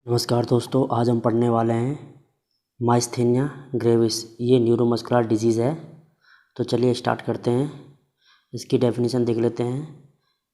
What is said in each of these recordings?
नमस्कार दोस्तों, आज हम पढ़ने वाले हैं माइस्थेनिया ग्रेविस। ये न्यूरोमस्कुलर डिजीज़ है। तो चलिए स्टार्ट करते हैं। इसकी डेफिनेशन देख लेते हैं।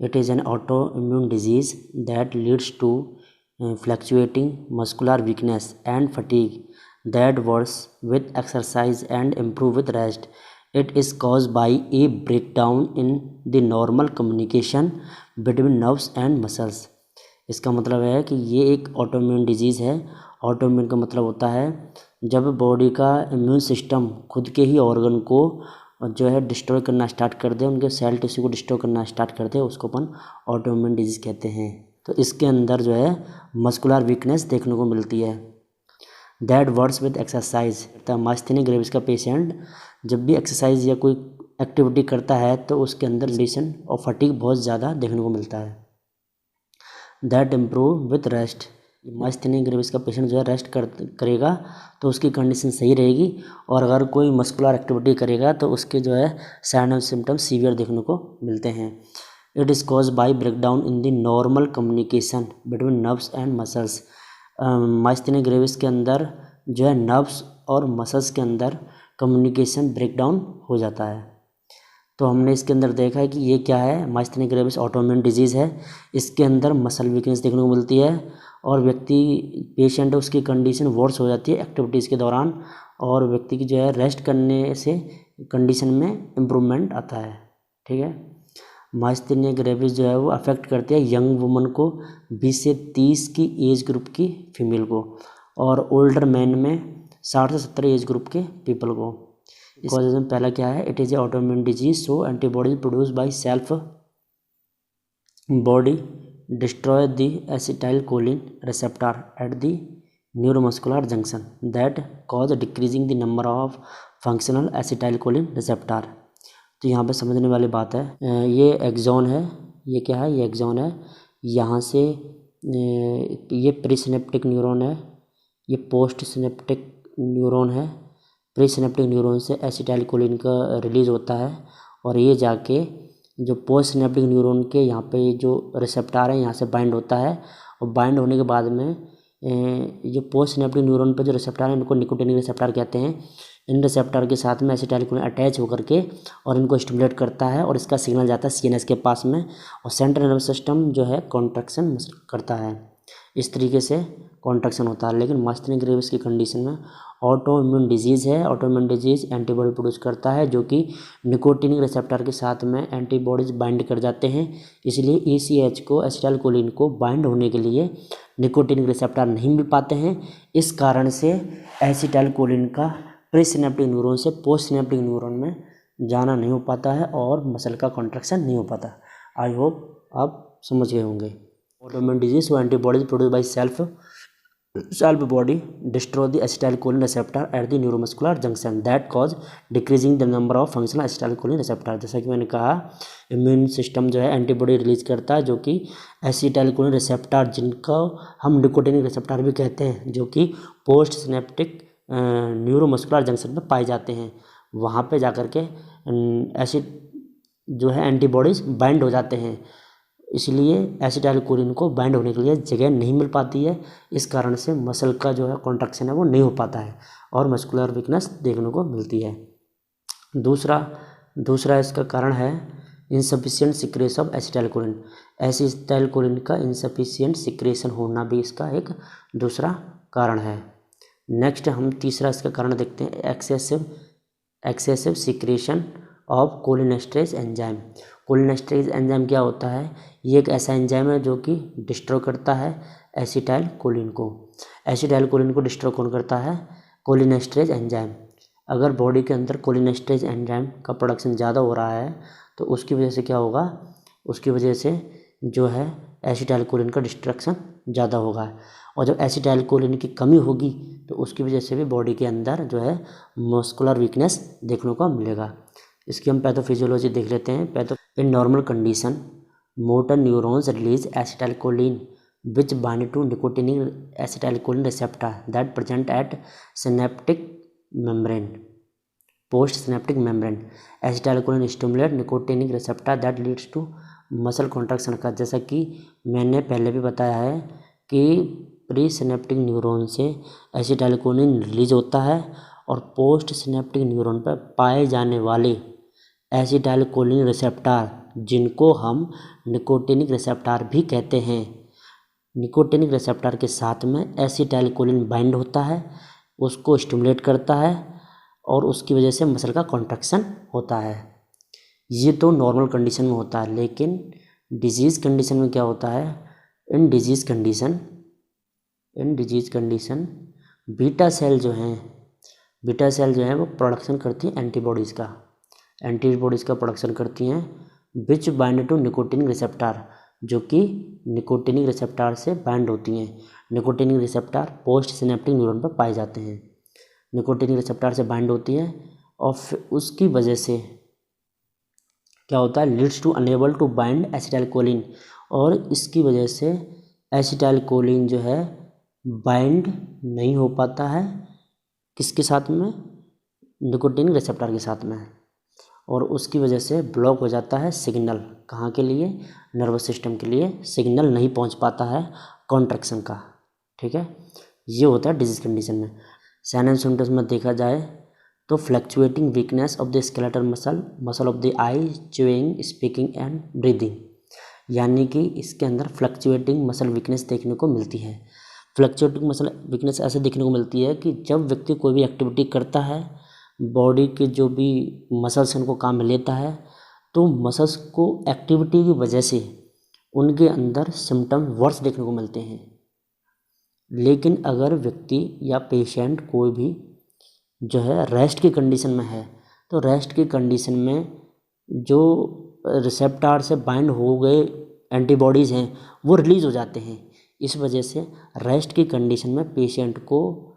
It is an autoimmune disease that leads to fluctuating muscular weakness and fatigue that worse with exercise and improve with rest. It is cause by a breakdown in the normal communication between nerves and muscles. इसका मतलब है कि ये एक autoimmune disease है। Autoimmune का मतलब होता है जब बॉडी का इम्यून सिस्टम खुद के ही ऑर्गन को जो है डिस्ट्रॉय करना स्टार्ट कर दे, उनके सेल टिश्यू को डिस्ट्रॉय करना स्टार्ट कर दे, उसको अपन ऑटोइम्यून डिजीज़ कहते हैं। तो इसके अंदर जो है मस्कुलर वीकनेस देखने को मिलती है। That worsens with exercise. Myasthenia gravis का पेशेंट जब भी एक्सरसाइज या कोई एक्टिविटी करता है तो उसके अंदर कंडीशन और फटीग बहुत ज़्यादा देखने को मिलता है। That improve with rest. Myasthenia gravis का पेशेंट जो है रेस्ट करेगा तो उसकी कंडीशन सही रहेगी, और अगर कोई मस्कुलर एक्टिविटी करेगा तो उसके जो है साइन एंड सिम्टम्स सीवियर देखने को मिलते हैं। It is cause by breakdown in the normal communication between nerves and muscles. Myasthenia gravis के अंदर जो है नर्व्स और मसल्स के अंदर कम्युनिकेशन ब्रेकडाउन हो जाता है। तो हमने इसके अंदर देखा है कि ये क्या है, माइस्थेनिया ग्रेविस ऑटोइम्यून डिजीज़ है। इसके अंदर मसल वीकनेस देखने को मिलती है, और पेशेंट उसकी कंडीशन वर्स हो जाती है एक्टिविटीज़ के दौरान, और व्यक्ति की जो है रेस्ट करने से कंडीशन में इम्प्रूवमेंट आता है। ठीक है। माइस्थेनिया ग्रेविस जो है वो अफेक्ट करती है यंग वुमन को, 20 से 30 की एज ग्रुप की फीमेल को, और ओल्डर मैन में 60 से 70 एज ग्रुप के पीपल को। कॉजेज में पहला क्या है, it is a autoimmune disease, so antibodies produce by self body destroy the acetylcholine receptor at the neuromuscular junction that cause decreasing the number of functional acetylcholine receptor. तो यहाँ पे समझने वाली बात है, ये एक्सॉन है, ये क्या है, ये एक्सॉन है। यहाँ से ये प्रीसिनेप्टिक न्यूरॉन है, ये पोस्ट सिनेप्टिक न्यूरॉन है। प्रीसिनेप्टिक न्यूरॉन से एसिटाइलकोलिन का रिलीज़ होता है, और ये जाके जो पोस्ट सिनेप्टिक न्यूरॉन के यहाँ पे जो रिसेप्टर है यहाँ से बाइंड होता है, और बाइंड होने के बाद में जो पोस्ट सिनेप्टिक न्यूरॉन पे जो रिसेप्टर है इनको निकोटिनिक रिसेप्टर कहते हैं। इन रिसेप्टर के साथ में एसिटाइलकोलिन अटैच होकर के और इनको स्टिमुलेट करता है, और इसका सिग्नल जाता है सीएनएस के पास में, और सेंट्रल नर्वस सिस्टम जो है कॉन्ट्रैक्शन करता है। इस तरीके से कॉन्ट्रैक्शन होता है। लेकिन माइस्थेनिया ग्रेविस की कंडीशन में ऑटो इम्यून डिजीज़ है। Auto immune disease antibody produce करता है, जो कि निकोटिनिक रिसेप्टर के साथ में एंटीबॉडीज बाइंड कर जाते हैं। इसलिए ECH को, एसिटाइलकोलिन को बाइंड होने के लिए निकोटिनिक रिसेप्टर नहीं मिल पाते हैं। इस कारण से एसिटाइलकोलिन का प्रीसिनेप्टिक न्यूरॉन से पोस्ट सिनेप्टिक न्यूरॉन में जाना नहीं हो पाता है, और मसल का कॉन्ट्रैक्शन नहीं हो पाता। आई होप आप समझ गए होंगे। ऑटोइम्यून डिजीज वो antibodies produce by self body destroy the acetylcholine receptor at the neuromuscular junction that cause decreasing the number of functional acetylcholine receptor. जैसा कि मैंने कहा, इम्यून सिस्टम जो है एंटीबॉडी रिलीज करता है, जो कि एसिटाइलकोलिन रिसेप्टर, जिनका हम निकोटिनिक रिसेप्टर भी कहते हैं, जो कि पोस्ट सिनेप्टिक न्यूरोमस्कुलर जंक्शन में पाए जाते हैं। वहाँ पे जाकर के एसिड जो है एंटीबॉडीज बाइंड हो जाते हैं। इसलिए एसिटाइलकोलिन को बाइंड होने के लिए जगह नहीं मिल पाती है। इस कारण से मसल का जो है कॉन्ट्रैक्शन है वो नहीं हो पाता है, और मस्कुलर वीकनेस देखने को मिलती है। दूसरा इसका कारण है insufficient secretion of acetylcholine. Acetylcholine का इनसफिशिएंट सिक्रेशन होना भी इसका एक दूसरा कारण है। नेक्स्ट हम तीसरा इसका कारण देखते हैं, excessive secretion of cholinesterase enzyme. Cholinesterase enzyme क्या होता है, ये एक ऐसा एंजाइम है जो कि डिस्ट्रॉय करता है एसिटाइलकोलिन को। एसिटाइलकोलिन को डिस्ट्रॉय कौन करता है, कोलिनेस्टेरेज एंजाइम। अगर बॉडी के अंदर कोलिनेस्टेरेज एंजाइम का प्रोडक्शन ज़्यादा हो रहा है तो उसकी वजह से क्या होगा, उसकी वजह से जो है एसिटाइलकोलिन का डिस्ट्रक्शन ज़्यादा होगा, और जब एसिटाइलकोलिन की कमी होगी तो उसकी वजह से भी बॉडी के अंदर जो है मस्कुलर वीकनेस देखने को मिलेगा। इसकी हम पैथोफिजियोलॉजी देख लेते हैं। In normal condition motor neurons release acetylcholine which bind to nicotinic acetylcholine receptor that present at synaptic membrane, post synaptic membrane. Acetylcholine stimulate nicotinic receptor that leads to muscle contraction का। जैसा कि मैंने पहले भी बताया है कि प्री सिनेप्टिक न्यूरॉन से एसिटाइलकोलिन रिलीज होता है और पोस्ट सिनेप्टिक न्यूरॉन पर पाए जाने वाले एसिटाइलकोलिन रिसेप्टर, जिनको हम निकोटिनिक रिसेप्टर भी कहते हैं, निकोटिनिक रिसेप्टर के साथ में एसिटाइलकोलिन बाइंड होता है, उसको स्टिमुलेट करता है और उसकी वजह से मसल का कॉन्ट्रैक्शन होता है। ये तो नॉर्मल कंडीशन में होता है, लेकिन डिजीज़ कंडीशन में क्या होता है? इन डिजीज़ कंडीशन बीटा सेल जो हैं वो प्रोडक्शन करती हैं एंटीबॉडीज़ का प्रोडक्शन करती हैं, which bind to nicotinic receptor, जो कि निकोटिनिक रिसेप्टर से बाइंड होती हैं। Nicotinic receptor post synaptic neuron पर पाए जाते हैं, निकोटिनिक रिसेप्टर से बाइंड होती है और फिर उसकी वजह से क्या होता है? Leads to unable to bind acetylcholine, और इसकी वजह से एसिटाइलकोलिन जो है बाइंड नहीं हो पाता है किसके साथ में? निकोटिनिक रिसेप्टर के साथ में, और उसकी वजह से ब्लॉक हो जाता है सिग्नल। कहाँ के लिए? नर्वस सिस्टम के लिए सिग्नल नहीं पहुंच पाता है कॉन्ट्रैक्शन का। ठीक है, ये होता है डिजीज कंडीशन में। साइन एंड सिम्टम्स में देखा जाए तो fluctuating weakness of the skeletal muscle of the I, chewing, speaking and breathing, यानी कि इसके अंदर फ्लक्चुएटिंग मसल वीकनेस देखने को मिलती है। फ्लक्चुएटिंग मसल वीकनेस ऐसे देखने को मिलती है कि जब व्यक्ति कोई भी एक्टिविटी करता है, बॉडी के जो भी मसल्स उनको काम में लेता है, तो मसल्स को एक्टिविटी की वजह से उनके अंदर सिम्टम वर्स देखने को मिलते हैं। लेकिन अगर व्यक्ति या पेशेंट कोई भी जो है रेस्ट की कंडीशन में है, तो रेस्ट की कंडीशन में जो रिसेप्टर से बाइंड हो गए एंटीबॉडीज़ हैं वो रिलीज़ हो जाते हैं। इस वजह से रेस्ट की कंडीशन में पेशेंट को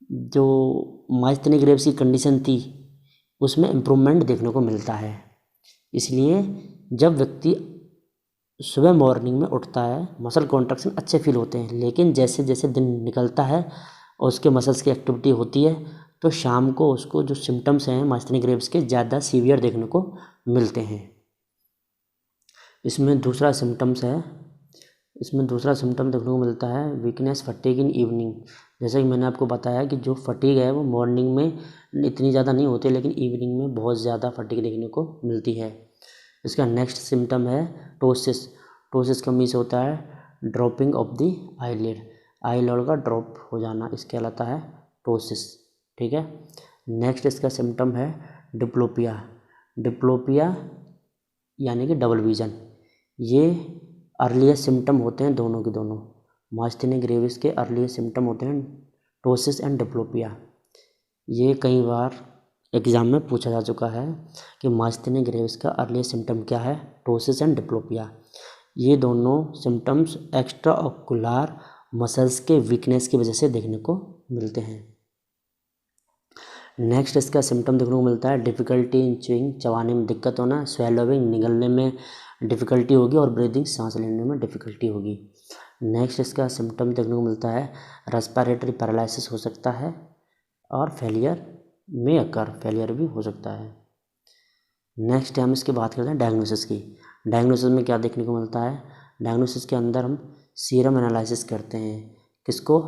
जो माइस्थेनिक ग्रेव्स की कंडीशन थी उसमें इम्प्रूवमेंट देखने को मिलता है। इसलिए जब व्यक्ति सुबह मॉर्निंग में उठता है, मसल कॉन्ट्रैक्शन अच्छे फील होते हैं, लेकिन जैसे जैसे दिन निकलता है और उसके मसल्स की एक्टिविटी होती है, तो शाम को उसको जो सिम्टम्स हैं माइस्थेनिक ग्रेव्स के ज़्यादा सीवियर देखने को मिलते हैं। इसमें दूसरा सिम्टम देखने को मिलता है वीकनेस, फटीग इन इवनिंग। जैसे कि मैंने आपको बताया कि जो फटीग है वो मॉर्निंग में इतनी ज़्यादा नहीं होती, लेकिन इवनिंग में बहुत ज़्यादा फटीग देखने को मिलती है। इसका नेक्स्ट सिम्टम है टोसिस का मीन्स होता है ड्रॉपिंग ऑफ द आईलिड का ड्रॉप हो जाना, इसके कहलाता है टोसिस। ठीक है, नेक्स्ट इसका सिम्टम है डिप्लोपिया यानी कि डबल विजन। ये अर्लीस्ट सिम्टम होते हैं दोनों के दोनों। माइस्थेनिक ग्रेविस के अर्लीस्ट सिम्टम होते हैं टोसिस एंड डिप्लोपिया। ये कई बार एग्ज़ाम में पूछा जा चुका है कि माइस्थेनिक ग्रेविस का अर्लीस्ट सिम्टम क्या है? Ptosis and diplopia. ये दोनों सिम्टम्स एक्स्ट्रा ऑकुलर मसल्स के वीकनेस की वजह से देखने को मिलते हैं। नेक्स्ट इसका सिम्टम देखने को मिलता है डिफ़िकल्टी इन च्यूइंग, चबाने में दिक्कत होना, स्वेलोइंग, निगलने में डिफ़िकल्टी होगी, और ब्रीदिंग, सांस लेने में डिफ़िकल्टी होगी। नेक्स्ट इसका सिम्टम देखने को मिलता है रेस्पिरेटरी पैरालिसिस हो सकता है, और फेलियर भी हो सकता है। नेक्स्ट हम इसकी बात करते हैं डायग्नोसिस की। डायग्नोसिस में क्या देखने को मिलता है? डायग्नोसिस के अंदर हम सीरम एनालिसिस करते हैं, किसको?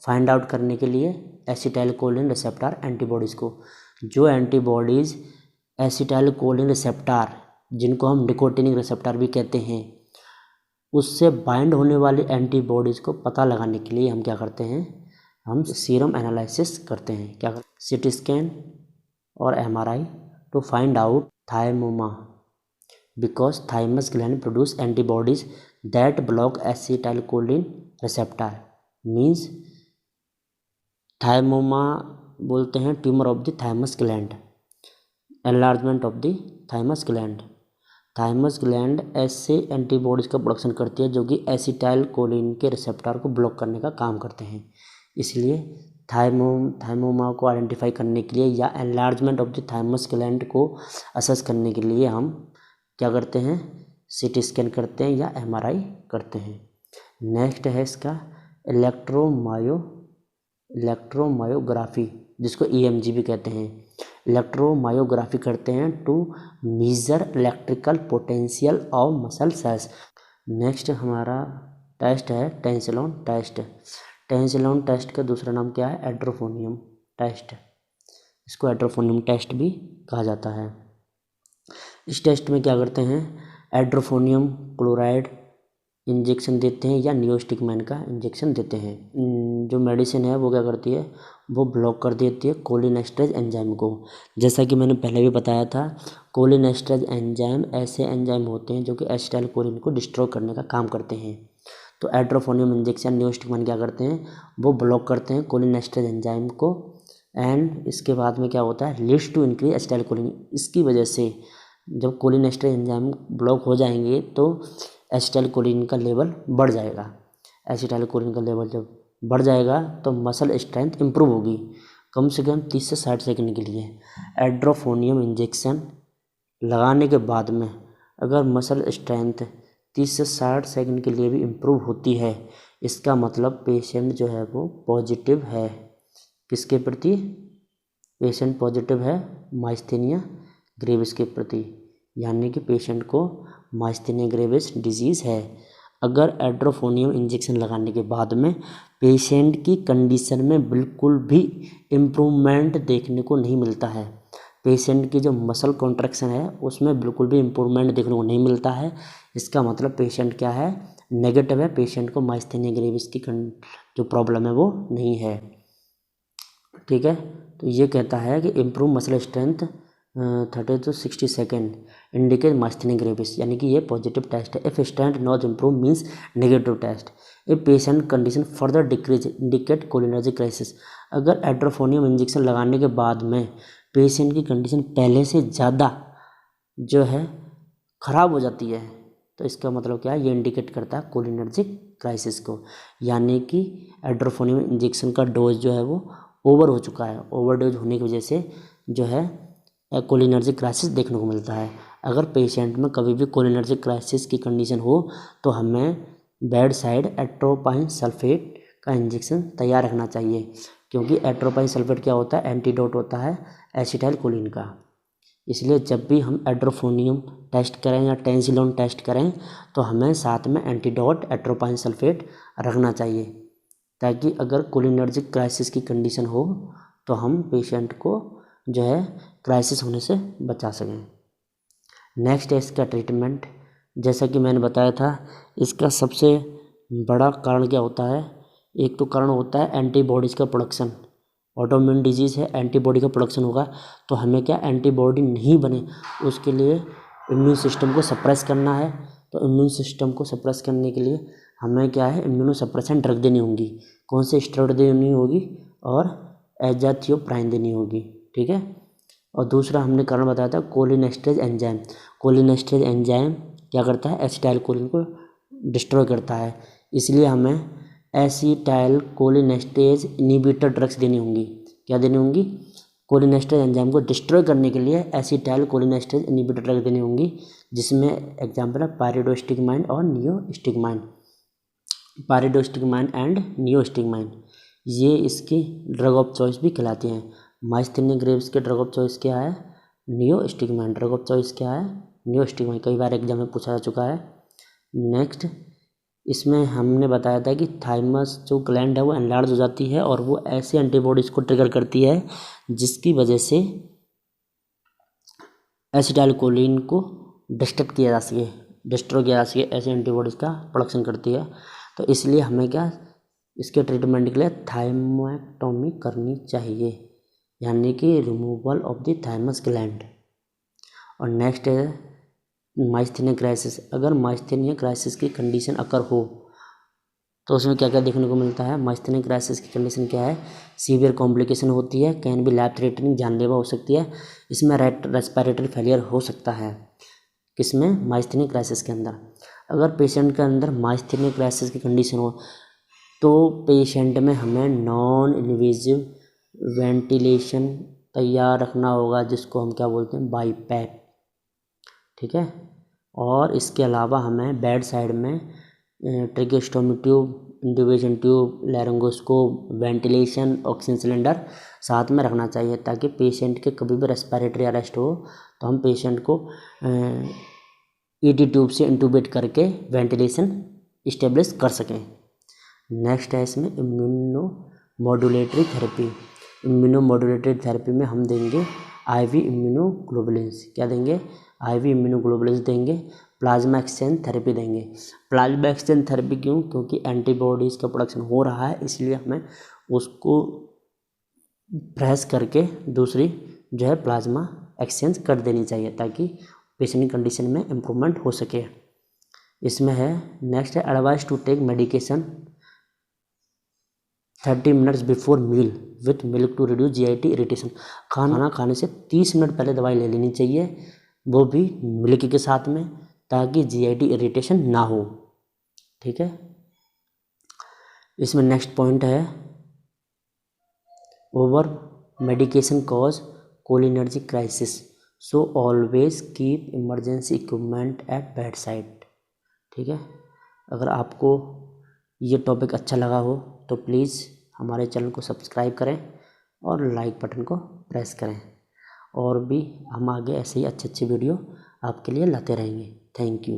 फाइंड आउट करने के लिए एसिटाइलकोलिन रिसेप्टर एंटीबॉडीज़ को। जो एंटीबॉडीज़ एसिटाइलकोलिन रिसेप्टर, जिनको हम निकोटिनिक रिसेप्टर भी कहते हैं, उससे बाइंड होने वाली एंटीबॉडीज़ को पता लगाने के लिए हम क्या करते हैं? हम सीरम एनालिसिस करते हैं। क्या करते हैं? सीटी स्कैन और MRI to find out thymoma, because thymus gland produce antibodies that block acetylcholine receptor. Means thymoma बोलते हैं tumour of the thymus gland, enlargement of the thymus gland. Thymus gland ऐसे antibodies का production करती है जो कि acetylcholine के receptor को ब्लॉक करने का काम करते हैं। इसलिए थाइमोमा को आइडेंटिफाई करने के लिए या enlargement of the thymus gland को असेस करने के लिए हम क्या करते हैं? सीटी स्कैन करते हैं या एमआरआई करते हैं। नेक्स्ट है इसका इलेक्ट्रोमायोग्राफी, जिसको ईएमजी भी कहते हैं। इलेक्ट्रोमायोग्राफी करते हैं to measure electrical potential of muscle cells. Next हमारा टेस्ट है टेंसिलोन टेस्ट। टेंसिलॉन टेस्ट का दूसरा नाम क्या है? Edrophonium test. इसको एड्रोफोनियम टेस्ट भी कहा जाता है। इस टेस्ट में क्या करते हैं? एड्रोफोनियम क्लोराइड इंजेक्शन देते हैं या नियोस्टिकमैन का इंजेक्शन देते हैं। जो मेडिसिन है वो क्या करती है? वो ब्लॉक कर देती है कोलिनेस्टरेज एंजाइम को। जैसा कि मैंने पहले भी बताया था, कोलिनेस्टरेज एंजाइम ऐसे एंजाइम होते हैं जो कि एसिटाइलकोलिन को डिस्ट्रॉय करने का काम करते हैं। तो एड्रोफोनियम इंजेक्शन नियोस्टिकमैन क्या करते हैं? वो ब्लॉक करते हैं कोलिनेस्टरेज एंजाइम को। एंड इसके बाद में क्या होता है? Leads to increase acetylcholine. इसकी वजह से जब कोलिनेस्टरेज एंजाइम ब्लॉक हो जाएंगे तो एसिटाइलकोलिन का लेवल बढ़ जाएगा। एसिटाइलकोलिन का लेवल जब बढ़ जाएगा तो मसल स्ट्रेंथ इम्प्रूव होगी कम से कम 30 से 60 सेकंड के लिए। एड्रोफोनियम इंजेक्शन लगाने के बाद में अगर मसल स्ट्रेंथ 30 से 60 सेकंड के लिए भी इम्प्रूव होती है, इसका मतलब पेशेंट जो है वो पॉजिटिव है। किसके प्रति? पेशेंट पॉजिटिव है माइस्थेनिया ग्रेविस के प्रति, यानी कि पेशेंट को माइस्थेनिया ग्रेविस डिजीज़ है। अगर एड्रोफोनियम इंजेक्शन लगाने के बाद में पेशेंट की कंडीशन में बिल्कुल भी इम्प्रूवमेंट देखने को नहीं मिलता है, पेशेंट की जो मसल कॉन्ट्रैक्शन है उसमें बिल्कुल भी इम्प्रूवमेंट देखने को नहीं मिलता है, इसका मतलब पेशेंट क्या है? नेगेटिव है। पेशेंट को माइस्थेनिया ग्रेविस की जो प्रॉब्लम है वो नहीं है। ठीक है, तो ये कहता है कि improve muscle strength 30 to 60 second indicate myasthenia gravis, यानी कि ये पॉजिटिव टेस्ट है। If strength not improve means negative test. If patient condition further decrease indicate cholinergic crisis. अगर एड्रोफोनियम इंजेक्शन लगाने के बाद में पेशेंट की कंडीशन पहले से ज़्यादा जो है ख़राब हो जाती है तो इसका मतलब क्या है? ये इंडिकेट करता है कोलिनर्जिक क्राइसिस को, यानी कि एड्रोफोनियम इंजेक्शन का डोज जो है वो ओवर हो चुका है। ओवरडोज होने की वजह से जो है कोलिनर्जिक क्राइसिस देखने को मिलता है। अगर पेशेंट में कभी भी कोलिनर्जिक क्राइसिस की कंडीशन हो तो हमें बेड साइड एट्रोपाइन सल्फेट का इंजेक्शन तैयार रखना चाहिए, क्योंकि एट्रोपाइन सल्फेट क्या होता है? एंटीडोट होता है एसिटाइलकोलिन का। इसलिए जब भी हम एड्रोफोनियम टेस्ट करें या टेंसिलॉन टेस्ट करें तो हमें साथ में एंटीडोट एट्रोपाइन सल्फेट रखना चाहिए, ताकि अगर कोलिनर्जिक क्राइसिस की कंडीशन हो तो हम पेशेंट को जो है क्राइसिस होने से बचा सकें। नेक्स्ट है इसका ट्रीटमेंट। जैसा कि मैंने बताया था, इसका सबसे बड़ा कारण क्या होता है? एक तो कारण होता है एंटीबॉडीज़ का प्रोडक्शन। ऑटोइम्यून डिजीज़ है, एंटीबॉडी का प्रोडक्शन होगा तो हमें क्या एंटीबॉडी नहीं बने उसके लिए इम्यून सिस्टम को सप्रेस करना है। तो इम्यून सिस्टम को सप्रेस करने के लिए हमें क्या है? इम्यूनो सप्रेसेंट ड्रग देनी होगी। कौन से? स्टेरॉइड देनी होगी और एजाथियोप्राइन देनी होगी। ठीक है, और दूसरा हमने कारण बताया था कोलिनेस्टरेज एंजाइम। कोलिनेस्टरेज एंजाइम क्या करता है? एसिटाइलकोलिन को डिस्ट्रॉय करता है, इसलिए हमें एसिटाइलकोलिनेस्टरेज इनहिबिटर ड्रग्स देनी होंगी। क्या देनी होंगी? कोलिनेस्टरेज एंजाइम को डिस्ट्रॉय करने के लिए एसिटाइलकोलिनेस्टरेज इनहिबिटर ड्रग देनी होंगी, जिसमें एग्जाम्पल है पायरिडोस्टिकमाइन और नियोस्टिकमाइन। पायरिडोस्टिकमाइन एंड नियोस्टिकमाइन ये इसकी ड्रग ऑफ चॉइस भी कहलाती हैं। माइस्थेनिया ग्रेविस के ड्रग ऑफ चॉइस क्या है? नियोस्टिकमाइन। ड्रग ऑफ चॉइस क्या है? नियोस्टिकमाइन। कई बार एग्जाम में पूछा जा चुका है। नेक्स्ट, इसमें हमने बताया था कि थाइमस जो ग्लैंड है वो एनलार्ज हो जाती है और वो ऐसे एंटीबॉडीज़ को ट्रिगर करती है जिसकी वजह से एसिटाइलकोलिन को डिस्ट्रॉय किया जा सके, ऐसे एंटीबॉडीज़ का प्रोडक्शन करती है। तो इसलिए हमें क्या इसके ट्रीटमेंट के लिए थाइमोक्टोमी करनी चाहिए, यानी कि removal of the thymus gland. और नेक्स्ट है माइस्थेनिया क्राइसिस। अगर माइस्थेनिया क्राइसिस की कंडीशन अकर हो तो उसमें क्या क्या देखने को मिलता है? माइस्थेनिया क्राइसिस की कंडीशन क्या है? सीवियर कॉम्प्लिकेशन होती है, कैन भी लाइफ थ्रेटनिंग, जानलेवा हो सकती है। इसमें रेस्पिरेटरी फेलियर हो सकता है। किसमें? माइस्थेनिया क्राइसिस के अंदर। अगर पेशेंट के अंदर माइस्थेनिया क्राइसिस की कंडीशन हो तो पेशेंट में हमें नॉन इन्वेजिव वेंटिलेशन तैयार रखना होगा, जिसको हम क्या बोलते हैं? बाईपैप। ठीक है, और इसके अलावा हमें बेड साइड में tracheostomy tube, intubation tube, laryngoscope, ventilation, oxygen cylinder साथ में रखना चाहिए, ताकि पेशेंट के कभी भी रेस्पिरेटरी अरेस्ट हो तो हम पेशेंट को ईटी ट्यूब से इंट्यूबेट करके वेंटिलेशन इस्टेब्लिश कर सकें। नेक्स्ट है इसमें immuno modulatory therapy. Immuno modulatory therapy में हम देंगे आईवी इम्यूनोग्लोबुलिन्स। क्या देंगे? आईवी इम्यूनोग्लोबुलिन्स देंगे। प्लाज्मा एक्सचेंज थेरेपी देंगे। प्लाज्मा एक्सचेंज थेरेपी क्यों? क्योंकि एंटीबॉडीज़ का प्रोडक्शन हो रहा है, इसलिए हमें उसको प्रेस करके दूसरी जो है प्लाज्मा एक्सचेंज कर देनी चाहिए ताकि पेशेंट की कंडीशन में इम्प्रूवमेंट हो सके। इसमें है नेक्स्ट है advice to take medication 30 minutes before meal with milk to reduce GIT irritation. खाना खाने से 30 मिनट पहले दवाई ले लेनी चाहिए, वो भी मिल्क के साथ में, ताकि जीआईटी इरिटेशन ना हो। ठीक है। इसमें नेक्स्ट पॉइंट है over medication cause cholinergic crisis, so always keep emergency equipment at bed side. ठीक है। अगर आपको ये टॉपिक अच्छा लगा हो तो प्लीज़ हमारे चैनल को सब्सक्राइब करें और लाइक बटन को प्रेस करें, और भी हम आगे ऐसे ही अच्छे वीडियो आपके लिए लाते रहेंगे। Thank you.